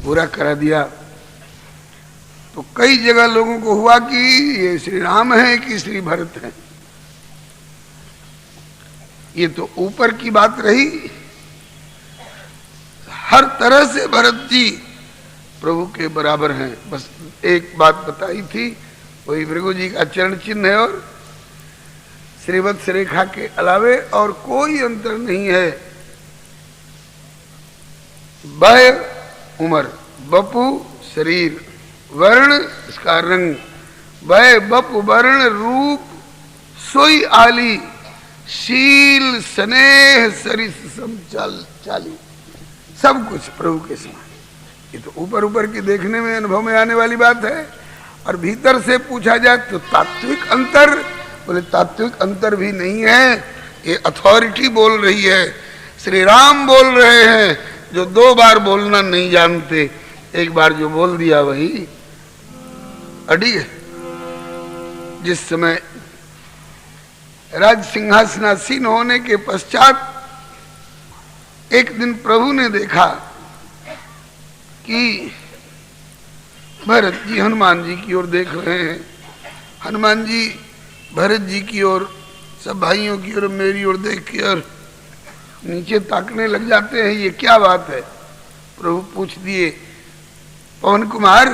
पूरा करा दिया। तो कई जगह लोगों को हुआ कि ये श्री राम है कि श्री भरत है। ये तो ऊपर की बात रही। हर तरह से भरत जी प्रभु के बराबर हैं। बस एक बात बताई थी, वही भृगु जी का चरण चिन्ह है और श्रीवत्स रेखा के अलावे और कोई अंतर नहीं है। वय उम्र, बपु शरीर, वर्ण इसका रंग, वय बपु वर्ण रूप सोई आली, शील स्नेह सरिस सम चाली, सब कुछ प्रभु के समान। ये तो ऊपर ऊपर की देखने में अनुभव में आने वाली बात है। और भीतर से पूछा जाए तो तात्विक अंतर, बोले तात्विक अंतर भी नहीं है। ये अथॉरिटी बोल रही है, श्री राम बोल रहे हैं जो 2 बार बोलना नहीं जानते, एक बार जो बोल दिया वही अड़ी है। जिस समय राज सिंहासनासीन होने के पश्चात एक दिन प्रभु ने देखा कि भरत जी हनुमान जी की ओर देख रहे हैं, हनुमान जी भरत जी की ओर, सब भाइयों की ओर, मेरी ओर देख के और नीचे ताकने लग जाते हैं। ये क्या बात है? प्रभु पूछ दिए, पवन कुमार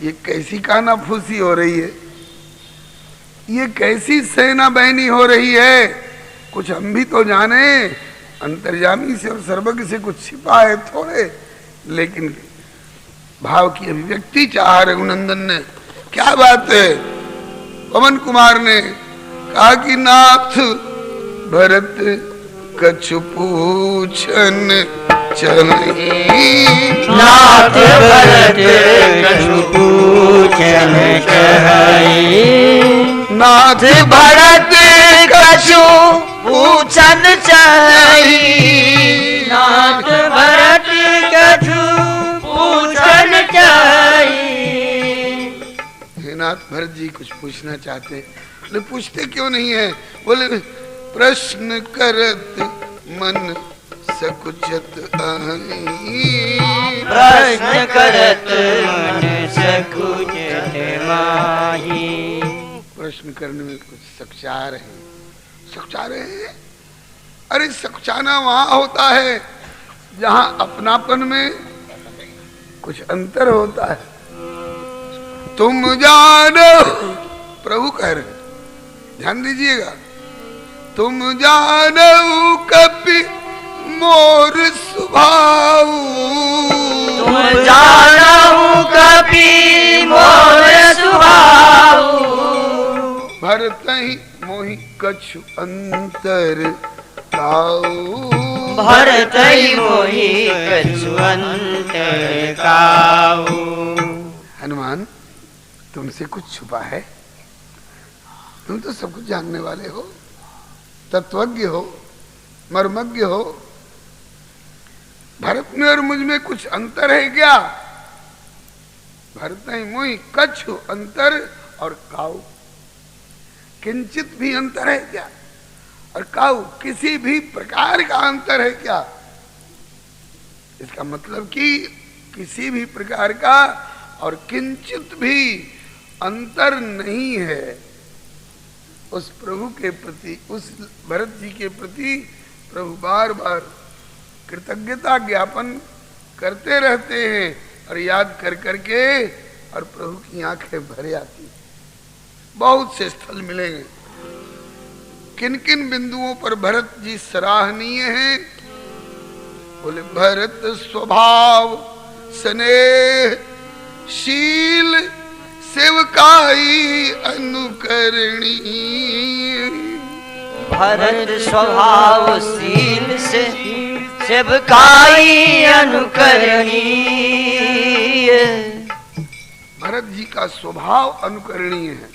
ये कैसी कानाफूसी हो रही है, ये कैसी सेना बहनी हो रही है? कुछ हम भी तो जाने, अंतर्यामी से और सर्वज्ञ से कुछ छिपा है थोड़े, लेकिन भाव की अभिव्यक्ति चाह रघुनंदन ने। क्या बात है? पवन कुमार ने कहा कि नाथ भरत कछु पूछन चही, नाथ भरत कछु पूछन चही, नाथ भरत कछु पूछन चही, नाथ भरत कछु पूछन चही। हे नाथ भरत जी कुछ पूछना चाहते, बोले पूछते क्यों नहीं है? बोले प्रश्न करत मन सकुचत आही, प्रश्न करत मन सकुचत माही। प्रश्न करने में कुछ सचार है, सचार है। अरे सचाना वहां होता है जहां अपनापन में कुछ अंतर होता है। तुम जानो, प्रभु कह रहे, ध्यान दीजिएगा, तुम जानो कपि मोर स्वभाव, तुम जानो कपि मोर स्वभाव, भरतहि मोहि कछु अंतर काऊ, भरतहि मोहि कछु अंतर काऊ। हनुमान तुमसे कुछ छुपा है? तुम तो सब कुछ जानने वाले हो, तत्वज्ञ हो, मर्मज्ञ हो। भरत में और मुझ में कुछ अंतर है क्या? भरत नहीं मोहि कछु अंतर और काऊ, किंचित भी अंतर है क्या? और काऊ किसी भी प्रकार का अंतर है क्या? इसका मतलब कि किसी भी प्रकार का और किंचित भी अंतर नहीं है। उस प्रभु के प्रति, उस भरत जी के प्रति प्रभु बार बार कृतज्ञता ज्ञापन करते रहते हैं और याद कर करके, और प्रभु की आंखें भर आती। बहुत से स्थल मिलेंगे। किन किन बिंदुओं पर भरत जी सराहनीय हैं? बोले भरत स्वभाव स्नेह शील सेवकाई अनुकरणी, भरत स्वभाव शील से सेवकाई अनुकरणीय। भरत जी का स्वभाव अनुकरणीय है,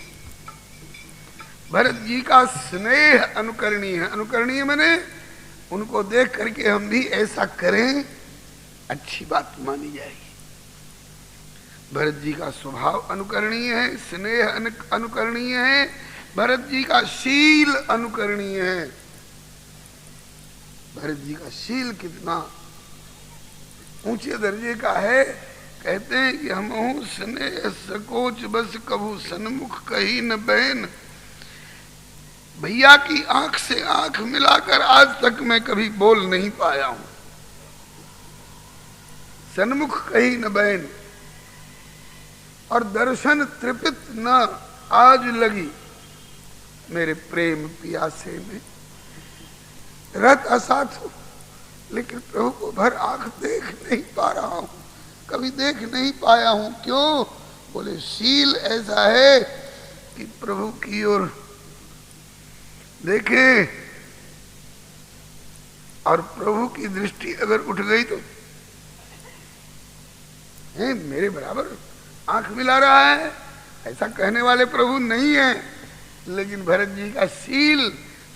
भरत जी का स्नेह अनुकरणीय है। अनुकरणीय माने उनको देख करके हम भी ऐसा करें, अच्छी बात मानी जाएगी। भरत जी का स्वभाव अनुकरणीय है, स्नेह अनुकरणीय है, भरत जी का शील अनुकरणीय है। भरत जी का शील कितना ऊंचे दर्जे का है। कहते हैं कि हम स्नेह सकोच बस कभू सन्मुख कही न बहन। भैया की आंख से आंख मिलाकर आज तक मैं कभी बोल नहीं पाया हूं। सन्मुख कही न बहन, और दर्शन तृपित न आज लगी मेरे प्रेम पियासे में। रत असाथ हो, लेकिन प्रभु को भर आंख देख नहीं पा रहा हूं, कभी देख नहीं पाया हूं। क्यों? बोले शील ऐसा है कि प्रभु की ओर देखें और प्रभु की दृष्टि अगर उठ गई तो मेरे बराबर आंख मिला रहा है, ऐसा कहने वाले प्रभु नहीं है। लेकिन भरत जी का शील,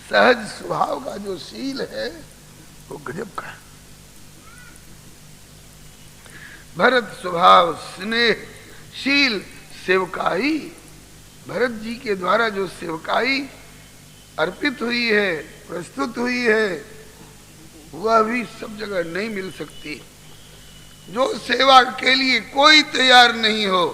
सहज स्वभाव का जो शील है वो गजब का है। भरत स्वभाव स्नेह शील सेवकाई, भरत जी के द्वारा जो सेवकाई अर्पित हुई है, प्रस्तुत हुई है, वह भी सब जगह नहीं मिल सकती। जो सेवा के लिए कोई तैयार नहीं हो,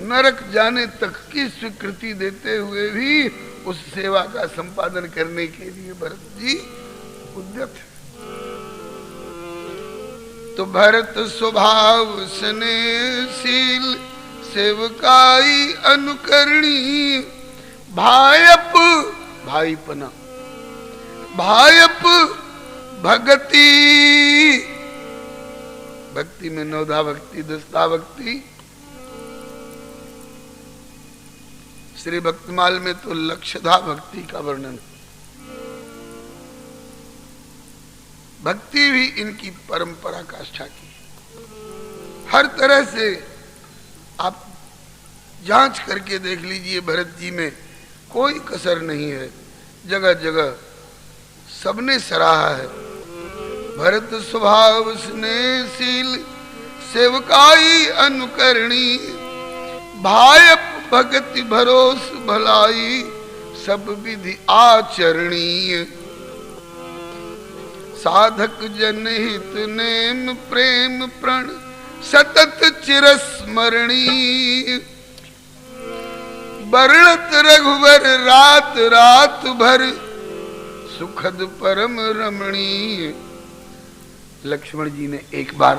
नरक जाने तक की स्वीकृति देते हुए भी उस सेवा का संपादन करने के लिए भरत जी उद्यत है। तो भरत स्वभाव स्नेहशील सेवकाई अनुकरणी, भायप भाईपना, भायप भगति। भक्ति में नवधा भक्ति, दसता भक्ति। श्री भक्तमाल में तो लक्षधा भक्ति का वर्णन। भक्ति भी इनकी परंपरा काष्ठा की। हर तरह से आप जांच करके देख लीजिए, भरत जी में कोई कसर नहीं है। जगह जगह सबने सराहा है। भरत स्वभाव स्नेहशील सेवकाई अनुकरणी, भायप भगति भरोस भलाई, सब विधि आचरणीय। साधक जनहित नेम प्रेम प्रण, सतत चिरस्मरणीय। वर्णत रघुवर रात रात भर, सुखद परम रमणीय। लक्ष्मण जी ने एक बार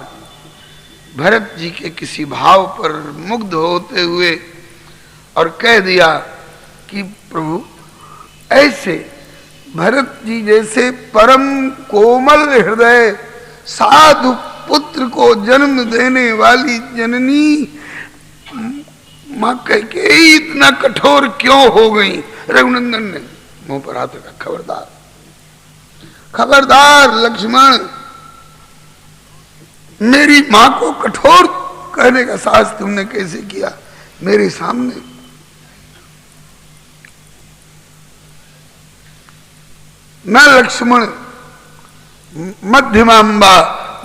भरत जी के किसी भाव पर मुग्ध होते हुए और कह दिया कि प्रभु, ऐसे भरत जी जैसे परम कोमल हृदय साधु पुत्र को जन्म देने वाली जननी मां कैकेयी इतना कठोर क्यों हो गई? रघुनंदन ने मुंह पर हाथ रखा, खबरदार खबरदार लक्ष्मण, मेरी मां को कठोर कहने का साहस तुमने कैसे किया मेरे सामने? न लक्ष्मण मध्यमांबा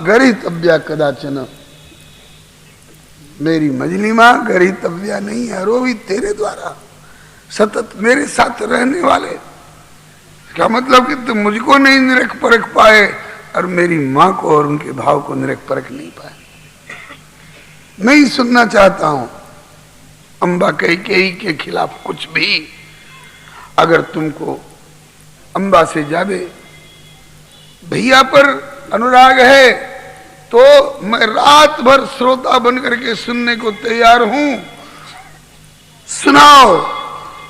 गरितव्या कदाचन। मेरी मजली मां गरितव्या नहीं है, रोवी तेरे द्वारा, सतत मेरे साथ रहने वाले। क्या मतलब कि तुम मुझको नहीं निरख परख पाए और मेरी मां को और उनके भाव को निरख परख नहीं पाए। नहीं सुनना चाहता हूं अंबा कैकेयी के खिलाफ कुछ भी। अगर तुमको अंबा से ज्यादा भैया पर अनुराग है तो मैं रात भर श्रोता बनकर के सुनने को तैयार हूं। सुनाओ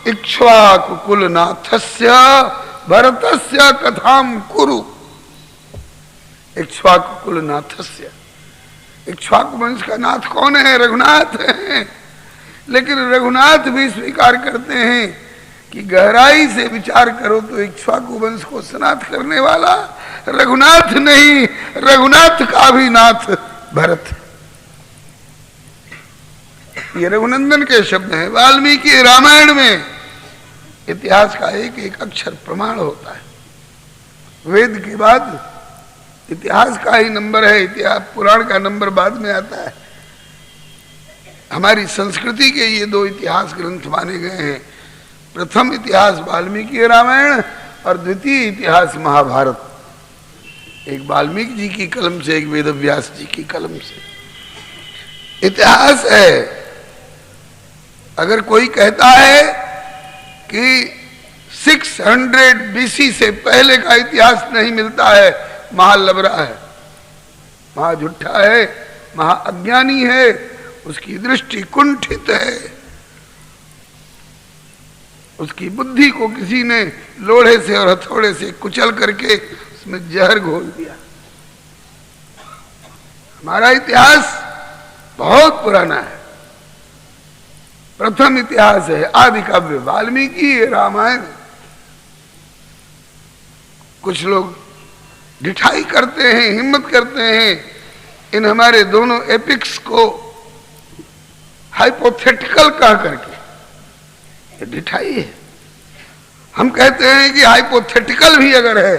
इक्ष्वाकु कुलनाथस्य भरतस्य कथाम कुरु। इक्ष्वाकु कुलनाथस्य, इक्ष्वाकु वंश का नाथ कौन है? रघुनाथ है। लेकिन रघुनाथ भी स्वीकार करते हैं कि गहराई से विचार करो तो इक्ष्वाकु वंश को सनाथ करने वाला रघुनाथ नहीं, रघुनाथ का भी नाथ भरत। ये रघुनंदन के शब्द हैं। वाल्मीकि रामायण में इतिहास का एक एक अक्षर प्रमाण होता है। वेद के बाद इतिहास का ही नंबर है, इतिहास पुराण का नंबर बाद में आता है। हमारी संस्कृति के ये दो इतिहास ग्रंथ माने गए हैं। प्रथम इतिहास वाल्मीकि रामायण और द्वितीय इतिहास महाभारत। एक वाल्मीकि जी की कलम से, एक वेदव्यास जी की कलम से। इतिहास है। अगर कोई कहता है कि 600 BC से पहले का इतिहास नहीं मिलता है, महालबरा है, महा झूठा है, महा अज्ञानी है, उसकी दृष्टि कुंठित है, उसकी बुद्धि को किसी ने लोढ़े से और हथौड़े से कुचल करके उसमें जहर घोल दिया। हमारा इतिहास बहुत पुराना है, प्रथम इतिहास है, आदि काव्य वाल्मीकि, रामायण। कुछ लोग ढिठाई करते हैं, हिम्मत करते हैं इन हमारे दोनों एपिक्स को हाइपोथेटिकल कह करके। ये ढिठाई है। हम कहते हैं कि हाइपोथेटिकल भी अगर है,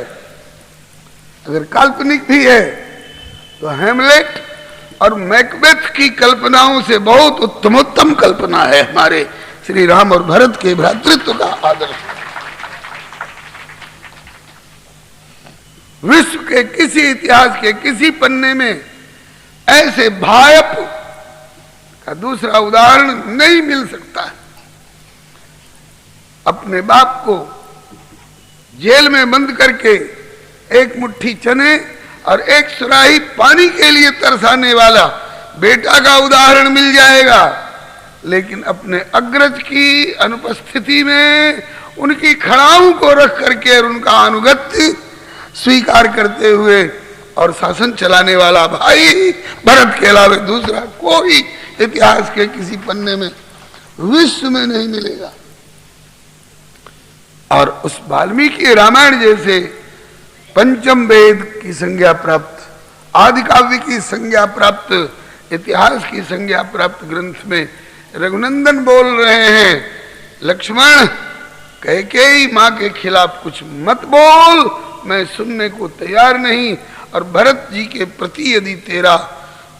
अगर काल्पनिक भी है, तो हेमलेट और मैकबेथ की कल्पनाओं से बहुत उत्तमोत्तम कल्पना है हमारे श्री राम और भरत के भ्रातृत्व का आदर्श। विश्व के किसी इतिहास के किसी पन्ने में ऐसे भायप का दूसरा उदाहरण नहीं मिल सकता है। अपने बाप को जेल में बंद करके एक मुट्ठी चने और एक सुराही पानी के लिए तरसाने वाला बेटा का उदाहरण मिल जाएगा, लेकिन अपने अग्रज की अनुपस्थिति में उनकी खड़ाऊ को रख करके और उनका अनुगत्य स्वीकार करते हुए और शासन चलाने वाला भाई भरत के अलावा दूसरा कोई इतिहास के किसी पन्ने में विश्व में नहीं मिलेगा। और उस वाल्मीकि रामायण जैसे पंचम वेद की संज्ञा प्राप्त, आदि काव्य की संज्ञा प्राप्त, इतिहास की संज्ञा प्राप्त ग्रंथ में रघुनंदन बोल रहे हैं, लक्ष्मण कैकेयी मां के खिलाफ कुछ मत बोल, मैं सुनने को तैयार नहीं। और भरत जी के प्रति यदि तेरा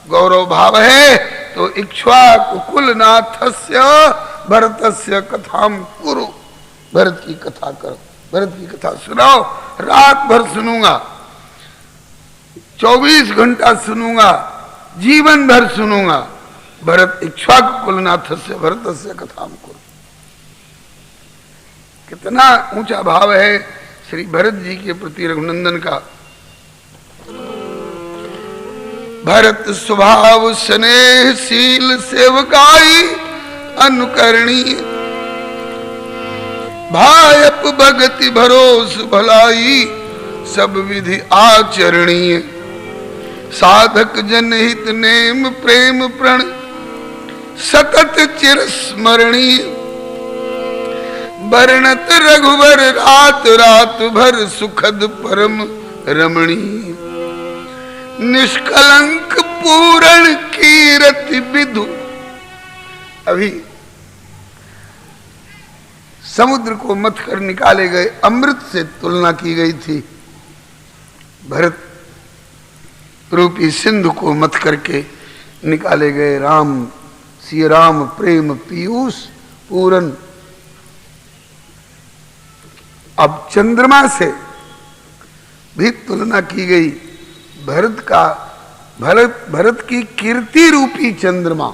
गौरव भाव है तो इक्ष्वाकुकुलनाथस्य भरतस्य कथाम कुरु, भरत की कथा करो, भरत की कथा सुनाओ, रात भर सुनूंगा, 24 घंटा सुनूंगा, जीवन भर सुनूंगा। भरत इक्ष्वाकुकुलनाथस्य भरतस्य कथाम कुरु। कितना ऊंचा भाव है श्री भरत जी के प्रति रघुनंदन का। भरत स्वभाव स्नेहशील सेवकाई अनुकरणीय, भायप भगति भरोस भलाई सब विधि आचरणीय, साधक जनहित नेम प्रेम प्रण सतत चिरस्मरणीय, वर्णत रघुवर रात रात भर सुखद परम रमणीय, निष्कलंक पूर्ण कीरति विधु। अभी समुद्र को मथ कर निकाले गए अमृत से तुलना की गई थी, भरत रूपी सिंधु को मथ करके निकाले गए राम, श्री राम प्रेम पीयूष पूरन। अब चंद्रमा से भी तुलना की गई, भरत की कीर्ति रूपी चंद्रमा,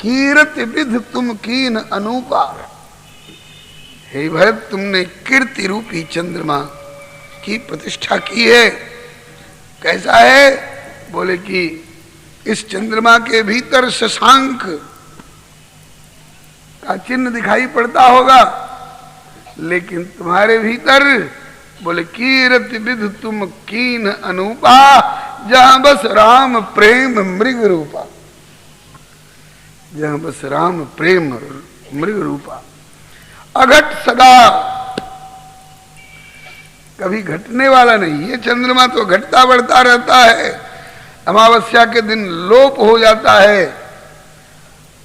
कीरति विध तुम कीन अनूपा। हे भरत, तुमने कीर्ति रूपी चंद्रमा की प्रतिष्ठा की है। कैसा है? बोले कि इस चंद्रमा के भीतर शशांक का चिन्ह दिखाई पड़ता होगा, लेकिन तुम्हारे भीतर बोले कीरति विध तुम कीन अनूपा, जहां बस राम प्रेम मृग रूपा, जहां बस राम प्रेम मृग रूपा। अघट सदा, कभी घटने वाला नहीं। ये चंद्रमा तो घटता बढ़ता रहता है, अमावस्या के दिन लोप हो जाता है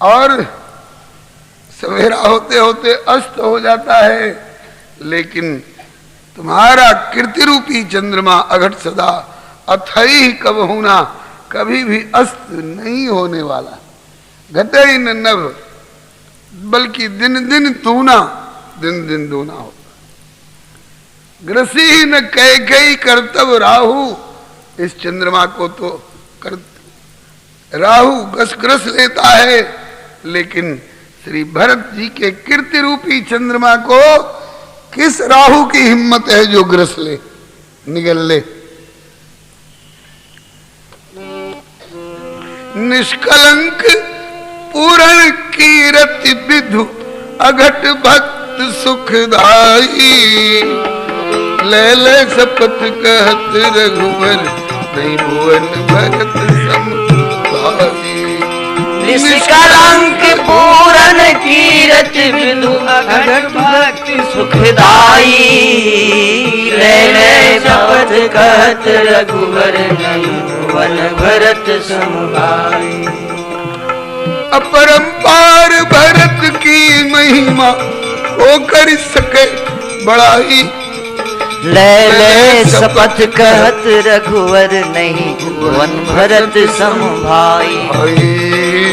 और सवेरा होते होते अस्त हो जाता है, लेकिन तुम्हारा कीर्ति रूपी चंद्रमा अघट सदा, अथई कब होना, कभी भी अस्त नहीं होने वाला। घटे ही न नभ, बल्कि दिन दिन दूना, दिन दिन दूना होता। ग्रसी न कैकेयी करतब राहु, इस चंद्रमा को तो कर राहु ग्रस लेता है, लेकिन श्री भरत जी के कीर्ति रूपी चंद्रमा को किस राहु की हिम्मत है जो ग्रस ले, निगल ले। निष्कलंक पूर्ण कीरति विधु अघट भक्त सुखदाई, ले ले शपथ कहत रघुवर नहीं भुवन भरत सम भाई। निष्कलंक पूरन कीरति विधु अघट भक्ति सुखदाई, ले ले शपथ कहत रघुवर नहीं भुवन भरत सम भाई। अपरंपार भरत की महिमा हो कर सके बड़ाई, ले ले शपथ कहत रघुवर नहीं भुवन भरत सम भाई।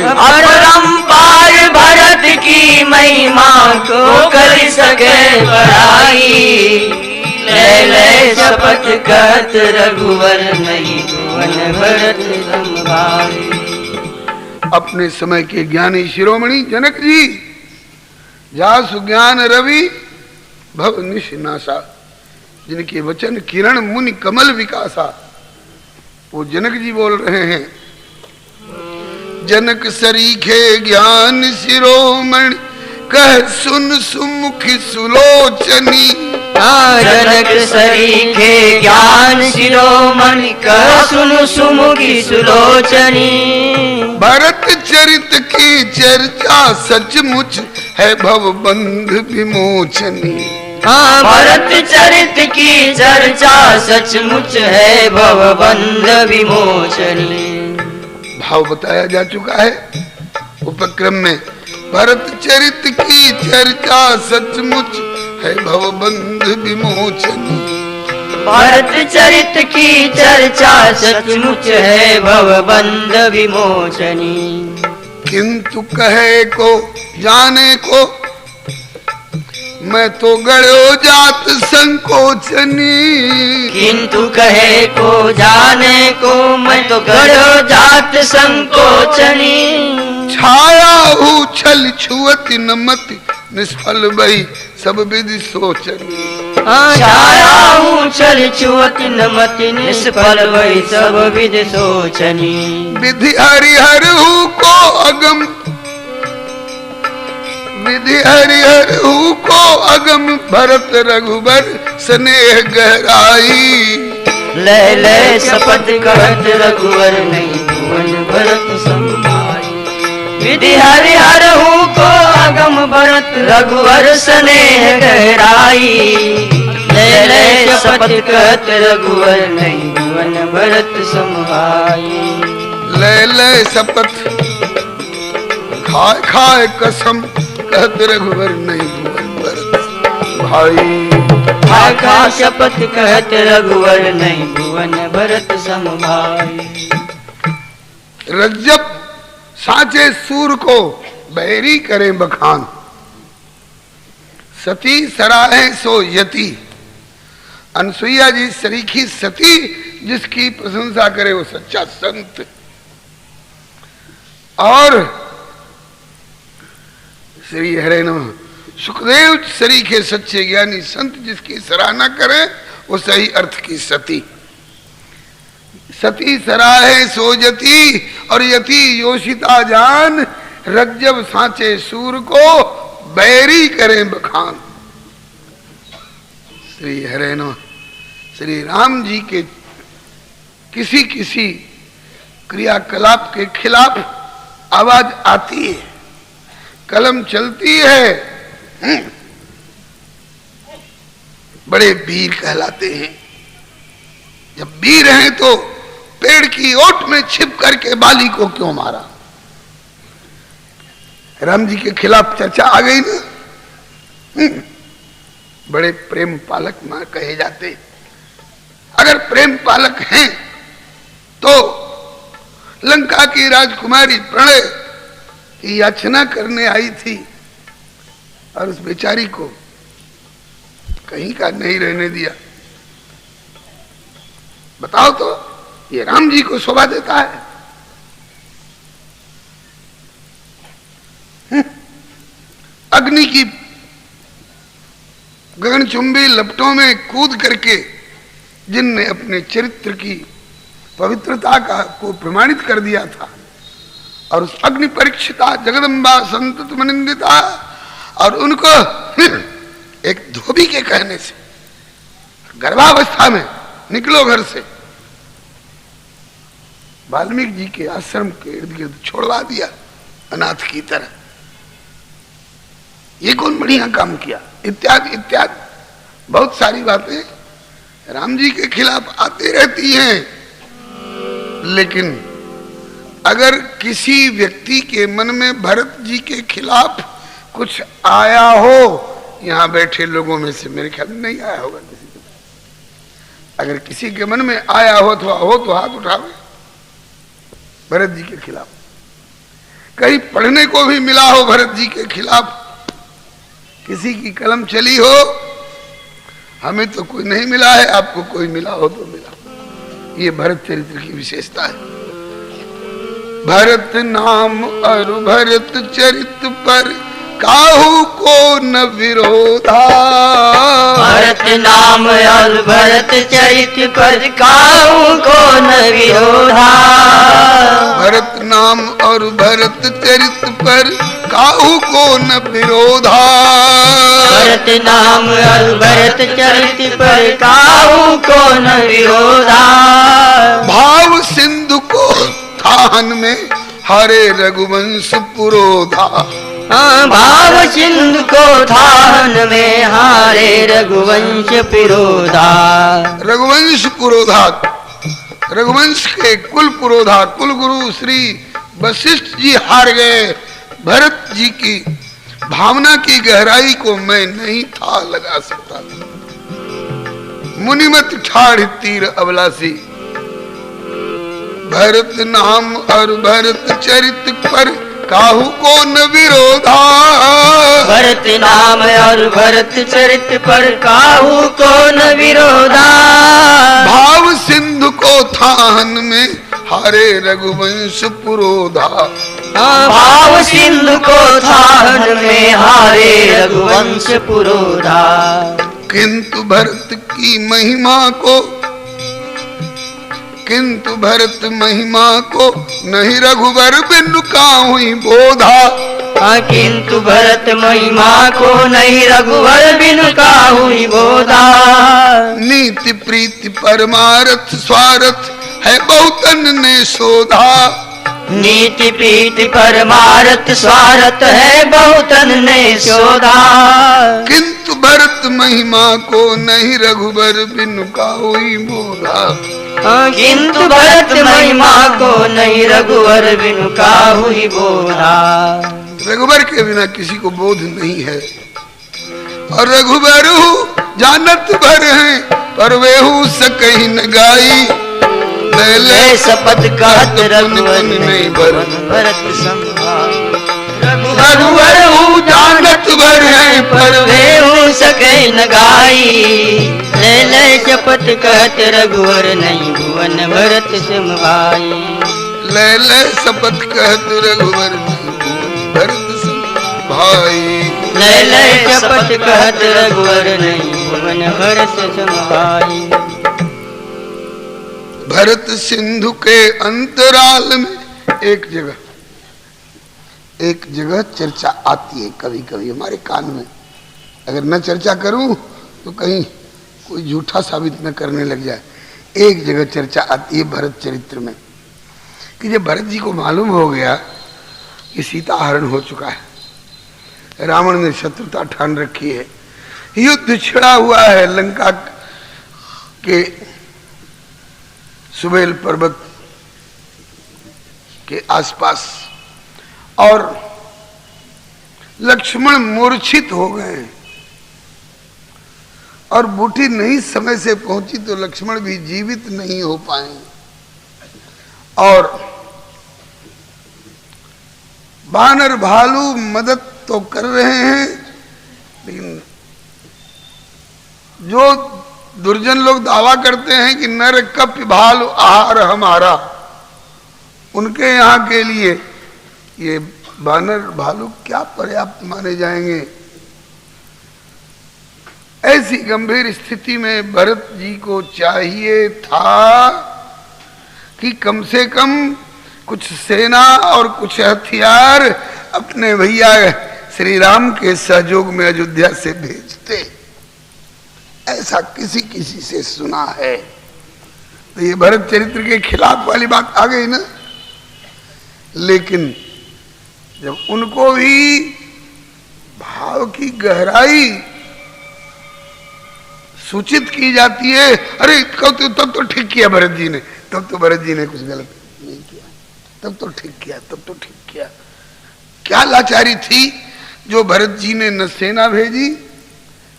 अपरंपार भरत की महिमा को कर सके बड़ाई, ले ले शपथ कहत रघुवर नहीं भुवन भरत सम भाई। अपने समय के ज्ञानी शिरोमणि जनक जी, जासु ज्ञान रवि भव निश नासा, जिनके वचन किरण मुनि कमल विकासा, वो जनक जी बोल रहे हैं। जनक सरीखे ज्ञान शिरोमणि कह सुन सुमुखी सुलोचनी, जनक सरीखे ज्ञान शिरोमणि कह सुन सुमुखी सुलोचनी। भरत चरित की चर्चा सचमुच है भव बंध विमोचनी, भरत चरित की चर्चा सचमुच है भव बंध विमोचनी। भाव बताया जा चुका है उपक्रम में। भरत चरित की चर्चा सचमुच है भव बंध विमोचनी, भरत चरित की चर्चा सचमुच है भव बंध विमोचनी। किंतु कहे को जाने को मैं तो गड़ो जात संकोचनी, किंतु कहे को जाने को मैं तो गड़ो जात संकोचनी। छाया हूँ छल छुअति न मति निष्फल भई सब विधि सोचनी, छाया हूँ छल छुअति न मति निष्फल भई सब विधि सोचनी। विधि हरिहर हूँ को अगम, विधि हरिहर हूँ को अगम भरत रघुबर स्नेह गहराई, ले ले शपथ कहत रघुवर नहीं भुवन भरत सम भाई। विधि हरिहर हूँ को अगम भरत रघुवर स्नेह गहराई, ले ले शपथ कहत रघुवर नहीं भुवन भरत सम भाई। ले ले शपथ खाए खाए कसम कहत रघुवर नहीं भुवन भरत भाई। खा खा शपथ कहत रघुवर नहीं भुवन भरत सम भाई। रज्जब साचे सूर को बैरी करें बखान, सती सराहे सो यति, अनसुईया जी सरीखी सती जिसकी प्रशंसा करे वो सच्चा संत। और श्री हरे नमः सुखदेव सरीखे सच्चे ज्ञानी संत जिसकी सराहना करे वो सही अर्थ की सती। सती सराहे सोजती और यति योषिता जान, रज्जब सांचे सूर को बैरी करें बखान। श्री हरे नमः। श्री राम जी के किसी किसी क्रियाकलाप के खिलाफ आवाज आती है, कलम चलती है, बड़े वीर कहलाते हैं। जब वीर हैं तो पेड़ की ओट में छिप करके बाली को क्यों मारा? राम जी के खिलाफ चर्चा आ गई ना। बड़े प्रेम पालक मां कहे जाते। अगर प्रेम पालक हैं तो लंका की राजकुमारी प्रणय की याचना करने आई थी और उस बेचारी को कहीं का नहीं रहने दिया। बताओ तो, ये राम जी को शोभा देता है? अग्नि की गगनचुंबी लपटों में कूद करके जिनने अपने चरित्र की पवित्रता को प्रमाणित कर दिया था, और उस अग्नि परीक्षिता जगदम्बा संतत मनिंदिता, और उनको एक धोबी के कहने से गर्भावस्था में निकलो घर से, वाल्मीकि जी के आश्रम के इर्द गिर्द छोड़वा दिया अनाथ की तरह। ये कौन बढ़िया काम किया? इत्यादि इत्यादि बहुत सारी बातें राम जी के खिलाफ आती रहती हैं। लेकिन अगर किसी व्यक्ति के मन में भरत जी के खिलाफ कुछ आया हो, यहां बैठे लोगों में से मेरे ख्याल में नहीं आया होगा किसी के, अगर किसी के मन में आया हो तो हाथ उठावे भरत जी के खिलाफ। कहीं पढ़ने को भी मिला हो भरत जी के खिलाफ, किसी की कलम चली हो, हमें तो कोई नहीं मिला है, आपको कोई मिला हो तो मिला। ये भरत चरित्र की विशेषता है। भरत नाम और भरत चरित्र पर काहू को न विरोधा। भरत नाम और भरत चरित्र पर काहू को न विरोधा। भरत नाम और भरत चरित्र पर काहू को न विरोधा। भरत नाम और भरत चरित्र पर काहू को न विरोधा। भाव सिंधु को थान में हरे रघुवंश पुरोधा। भाव सिंधु को थान में हारे रघुवंश पुरोधा। रघुवंश पुरोधा, रघुवंश के कुल पुरोधा, कुल गुरु श्री वशिष्ठ जी हार गए। भरत जी की भावना की गहराई को मैं नहीं था लगा सकता। मुनिमत ठाड़ तीर अबलासी। भरत नाम और भरत चरित्र पर काहू को न विरोधा। भरत नाम और भरत चरित्र पर काहू को न विरोधा। भाव सिंधु को थान में हारे रघुवंश पुरोधा। भाव सिंधु को थान में हारे रघुवंश पुरोधा। किंतु भरत की महिमा को, किंतु भरत महिमा को नहीं रघुवर बिनु काहुई बोधा। किंतु भरत महिमा को नहीं रघुवर बिनु काहुई बोधा। नीति प्रीति परमारथ स्वार्थ है बहुतन ने शोधा। नीति प्रीति परमारथ स्वार्थ है बहुतन ने शोधा। किंतु भरत महिमा को नहीं रघुवर बिनु काहुई बोधा। किंतु भरत महिमा को नहीं रघुवर बिनु काहुई बोधा। रघुवर के बिना किसी को बोध नहीं है। और रघुबरु जानत भर है पर वेहू सकही न गाई। ले शपथ कहत रघुवर नहीं भरत संभाई। रघुबरु जानत भर है पर वेहू सकही न गाई। ले शपथ कहत रघुवर नहीं भुवन भरत संभाई। ले शपथ कहत रघुवर नहीं भुवन भरत संभाई। ले शपथ कहत रघुवर नहीं भुवन भरत संभाई। भरत सिंधु के अंतराल में एक जगह चर्चा आती है कभी कभी हमारे कान में। अगर न चर्चा करूं तो कहीं कोई झूठा साबित न करने लग जाए। एक जगह चर्चा आती है भरत चरित्र में कि जब भरत जी को मालूम हो गया कि सीता हरण हो चुका है, रावण ने शत्रुता ठान रखी है, युद्ध छिड़ा हुआ है लंका के सुबेल पर्वत के आसपास, और लक्ष्मण मूर्छित हो गए और बूटी नहीं समय से पहुंची तो लक्ष्मण भी जीवित नहीं हो पाए। और बानर भालू मदद तो कर रहे हैं लेकिन जो दुर्जन लोग दावा करते हैं कि नर कप भालु आहार हमारा, उनके यहाँ के लिए ये बानर भालू क्या पर्याप्त माने जाएंगे। ऐसी गंभीर स्थिति में भरत जी को चाहिए था कि कम से कम कुछ सेना और कुछ हथियार अपने भैया श्री राम के सहयोग में अयोध्या से भेजते। ऐसा किसी किसी से सुना है। तो ये भरत चरित्र के खिलाफ वाली बात आ गई ना। लेकिन जब उनको भी भाव की गहराई सूचित की जाती है, अरे तब तो ठीक किया भरत जी ने, तब तो भरत जी ने कुछ गलत नहीं किया, तब तो ठीक किया, तब तो ठीक किया। क्या लाचारी थी जो भरत जी ने न सेना भेजी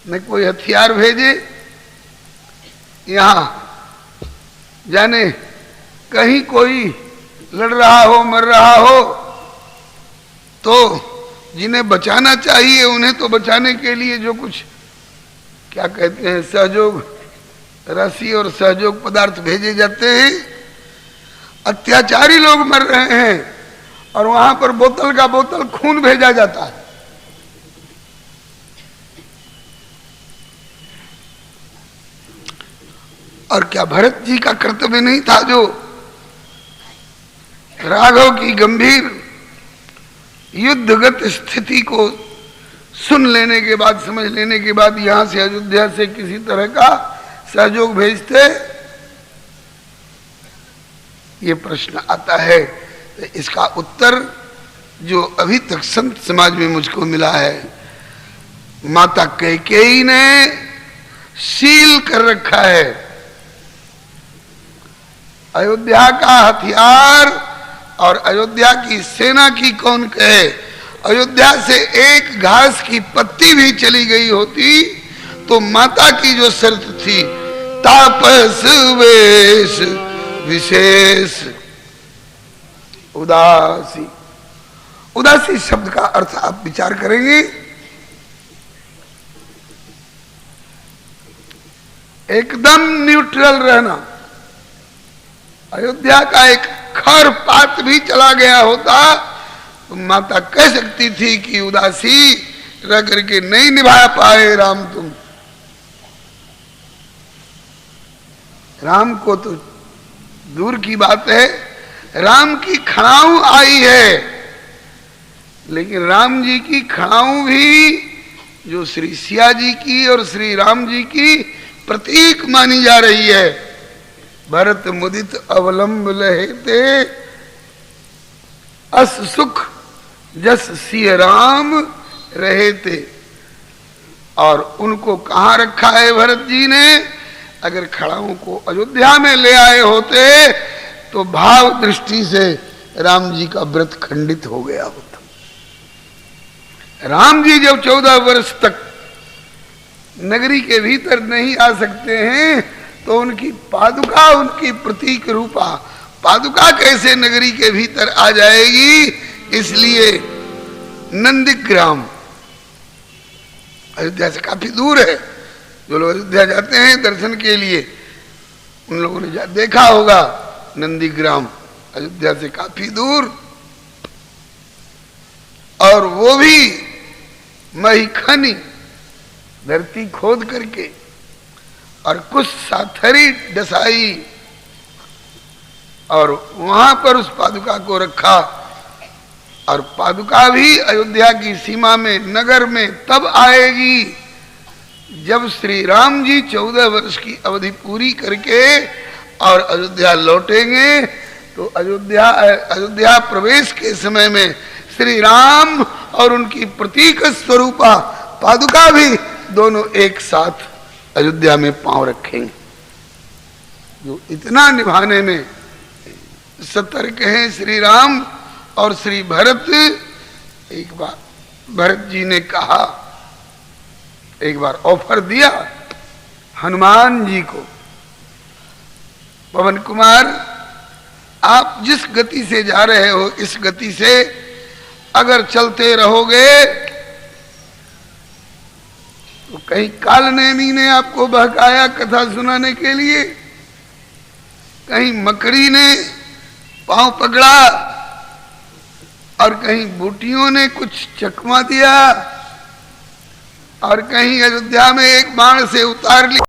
न कोई हथियार भेजे। यहां जाने कहीं कोई लड़ रहा हो, मर रहा हो, तो जिन्हें बचाना चाहिए उन्हें तो बचाने के लिए जो कुछ क्या कहते हैं सहयोग राशि और सहयोग पदार्थ भेजे जाते हैं। अत्याचारी लोग मर रहे हैं और वहां पर बोतल का बोतल खून भेजा जाता है। और क्या भरत जी का कर्तव्य नहीं था जो राघव की गंभीर युद्धगत स्थिति को सुन लेने के बाद, समझ लेने के बाद यहां से अयोध्या से किसी तरह का सहयोग भेजते। ये प्रश्न आता है। इसका उत्तर जो अभी तक संत समाज में मुझको मिला है, माता कैकेयी ने सील कर रखा है। अयोध्या का हथियार और अयोध्या की सेना की कौन कहे। अयोध्या से एक घास की पत्ती भी चली गई होती तो माता की जो शर्त थी, तापस वेश विशेष उदासी। उदासी शब्द का अर्थ आप विचार करेंगे, एकदम न्यूट्रल रहना। अयोध्या का एक खर पात भी चला गया होता तो माता कह सकती थी कि उदासी रह करके नहीं निभा पाए राम तुम। राम को तो दूर की बात है, राम की खड़ाऊ आई है, लेकिन राम जी की खड़ाऊ भी जो श्री सिया जी की और श्री राम जी की प्रतीक मानी जा रही है। भरत मुदित अवलंब लहेते अस सुख जस सिय राम रहेते। और उनको कहां रखा है भरत जी ने। अगर खड़ाओं को अयोध्या में ले आए होते तो भाव दृष्टि से राम जी का व्रत खंडित हो गया होता। राम जी जब 14 वर्ष तक नगरी के भीतर नहीं आ सकते हैं तो उनकी पादुका, उनकी प्रतीक रूपा पादुका कैसे नगरी के भीतर आ जाएगी। इसलिए नंदीग्राम अयोध्या से काफी दूर है। जो लोग अयोध्या जाते हैं दर्शन के लिए, उन लोगों ने देखा होगा नंदीग्राम अयोध्या से काफी दूर। और वो भी महीखनी धरती खोद करके और कुछ साथरी डसाई और वहां पर उस पादुका को रखा। और पादुका भी अयोध्या की सीमा में, नगर में तब आएगी जब श्री राम जी 14 वर्ष की अवधि पूरी करके और अयोध्या लौटेंगे। तो अयोध्या प्रवेश के समय में श्री राम और उनकी प्रतीक स्वरूपा पादुका भी दोनों एक साथ अयोध्या में पांव रखेंगे। जो इतना निभाने में सतर्क हैं श्री राम और श्री भरत। एक बार भरत जी ने कहा, एक बार ऑफर दिया हनुमान जी को, पवन कुमार आप जिस गति से जा रहे हो इस गति से अगर चलते रहोगे तो कहीं कालनेमी ने आपको बहकाया कथा सुनाने के लिए, कहीं मकड़ी ने पांव पकड़ा, और कहीं बूटियों ने कुछ चकमा दिया, और कहीं अयोध्या में एक बाण से उतार लिया।